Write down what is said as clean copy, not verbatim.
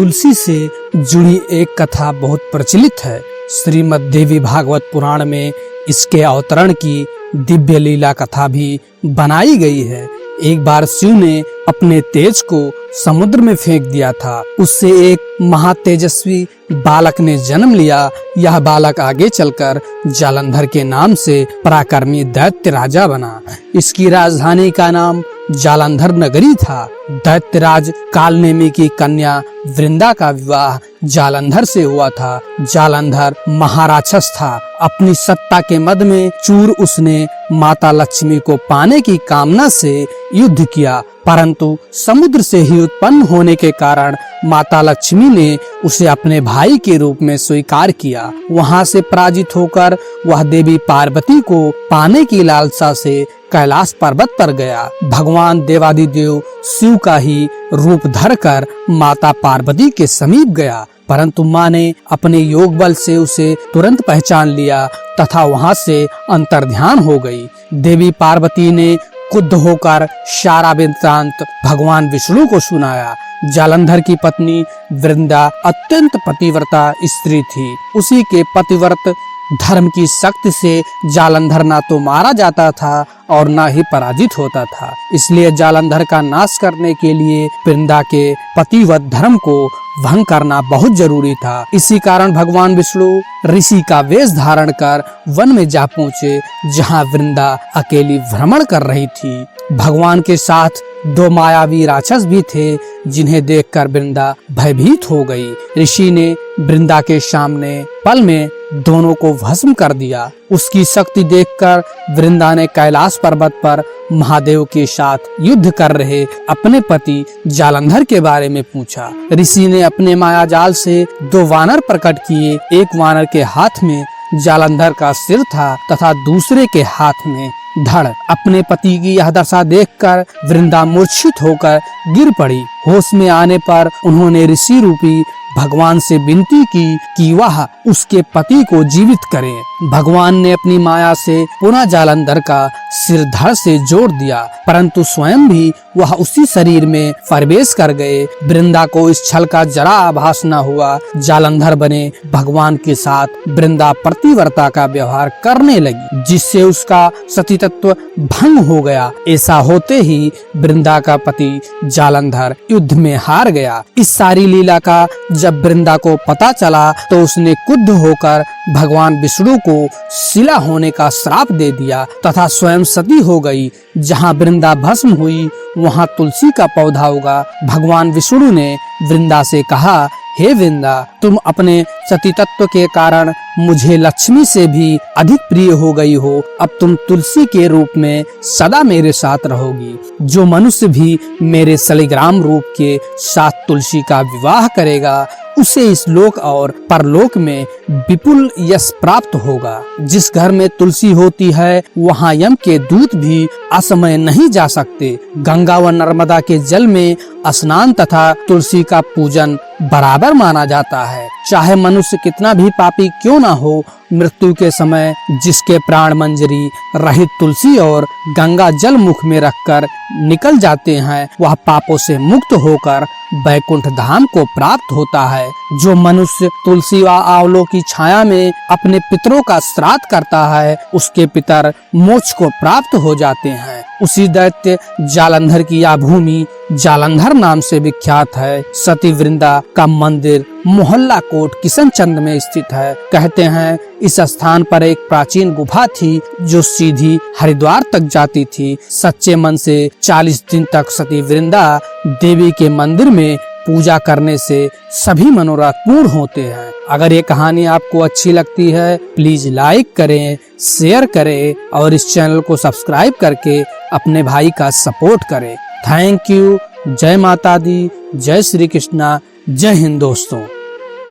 तुलसी से जुड़ी एक कथा बहुत प्रचलित है। श्रीमद् देवी भागवत पुराण में इसके अवतरण की दिव्य लीला कथा भी बनाई गई है। एक बार शिव ने अपने तेज को समुद्र में फेंक दिया था। उससे एक महातेजस्वी बालक ने जन्म लिया। यह बालक आगे चलकर जालंधर के नाम से पराक्रमी दैत्य राजा बना। इसकी राजधानी का नाम जालंधर नगरी था। दैत्यराज कालनेमी की कन्या वृंदा का विवाह जालंधर से हुआ था। जालंधर महाराक्षस था। अपनी सत्ता के मद में चूर उसने माता लक्ष्मी को पाने की कामना से युद्ध किया, परंतु समुद्र से ही उत्पन्न होने के कारण माता लक्ष्मी ने उसे अपने भाई के रूप में स्वीकार किया। वहां से पराजित होकर वह देवी पार्वती को पाने की लालसा से कैलाश पर्वत पर गया। भगवान देवादिदेव शिव का ही रूप धरकर माता पार्वती के समीप गया, परंतु माँ ने अपने योग बल से उसे तुरंत पहचान लिया तथा वहां से अंतर्ध्यान हो गई। देवी पार्वती ने क्रुद्ध होकर सारा वृत्तांत भगवान विष्णु को सुनाया। जालंधर की पत्नी वृंदा अत्यंत पतिव्रता स्त्री थी। उसी के पतिव्रत धर्म की शक्ति से जालंधर ना तो मारा जाता था और ना ही पराजित होता था। इसलिए जालंधर का नाश करने के लिए वृंदा के पतिव्रत धर्म को भंग करना बहुत जरूरी था। इसी कारण भगवान विष्णु ऋषि का वेश धारण कर वन में जा पहुँचे, जहाँ वृंदा अकेली भ्रमण कर रही थी। भगवान के साथ दो मायावी राक्षस भी थे, जिन्हें देखकर वृंदा भयभीत हो गई। ऋषि ने वृंदा के सामने पल में दोनों को भस्म कर दिया। उसकी शक्ति देखकर वृंदा ने कैलाश पर्वत पर महादेव के साथ युद्ध कर रहे अपने पति जालंधर के बारे में पूछा। ऋषि ने अपने माया जाल से दो वानर प्रकट किए। एक वानर के हाथ में जालंधर का सिर था तथा दूसरे के हाथ में धड़। अपने पति की यह दशा देखकर वृंदा मूर्छित होकर गिर पड़ी। होश में आने पर उन्होंने ऋषि रूपी भगवान से विनती की कि वह उसके पति को जीवित करें। भगवान ने अपनी माया से पुनः जालंधर का सिर धड़ से जोड़ दिया, परंतु स्वयं भी वह उसी शरीर में प्रवेश कर गए। वृंदा को इस छल का जरा आभास न हुआ। जालंधर बने भगवान के साथ वृंदा प्रतिव्रता का व्यवहार करने लगी, जिससे उसका सतीतत्व भंग हो गया। ऐसा होते ही वृंदा का पति जालंधर युद्ध में हार गया। इस सारी लीला का जब वृंदा को पता चला तो उसने क्रुद्ध होकर भगवान विष्णु को शिला होने का श्राप दे दिया तथा स्वयं सती हो गई। जहाँ वृंदा भस्म हुई वहाँ तुलसी का पौधा उगा। भगवान विष्णु ने वृंदा से कहा, हे वृंदा, तुम अपने सती तत्व के कारण मुझे लक्ष्मी से भी अधिक प्रिय हो गई हो। अब तुम तुलसी के रूप में सदा मेरे साथ रहोगी। जो मनुष्य भी मेरे शालिग्राम रूप के साथ तुलसी का विवाह करेगा, उसे इस लोक और परलोक में विपुल यश प्राप्त होगा। जिस घर में तुलसी होती है वहाँ यम के दूत भी असमय नहीं जा सकते। गंगा व नर्मदा के जल में स्नान तथा तुलसी का पूजन बराबर माना जाता है। चाहे मनुष्य कितना भी पापी क्यों ना हो, मृत्यु के समय जिसके प्राण मंजरी रहित तुलसी और गंगा जल मुख में रखकर निकल जाते हैं, वह पापों से मुक्त होकर बैकुंठ धाम को प्राप्त होता है। जो मनुष्य तुलसी व आंवलों की छाया में अपने पितरों का श्राद्ध करता है, उसके पितर मोक्ष को प्राप्त हो जाते हैं। उसी दैत्य जालंधर की यह भूमि जालंधर नाम से विख्यात है। सती वृंदा का मंदिर मोहल्ला कोट किशनचंद में स्थित है। कहते हैं इस स्थान पर एक प्राचीन गुफा थी जो सीधी हरिद्वार तक जाती थी। सच्चे मन से 40 दिन तक सती वृंदा देवी के मंदिर में पूजा करने से सभी मनोरथ पूर्ण होते हैं। अगर ये कहानी आपको अच्छी लगती है, प्लीज लाइक करें, शेयर करें और इस चैनल को सब्सक्राइब करके अपने भाई का सपोर्ट करें। Thank you. जय माता दी, जय श्री कृष्णा, जय हिंद दोस्तों।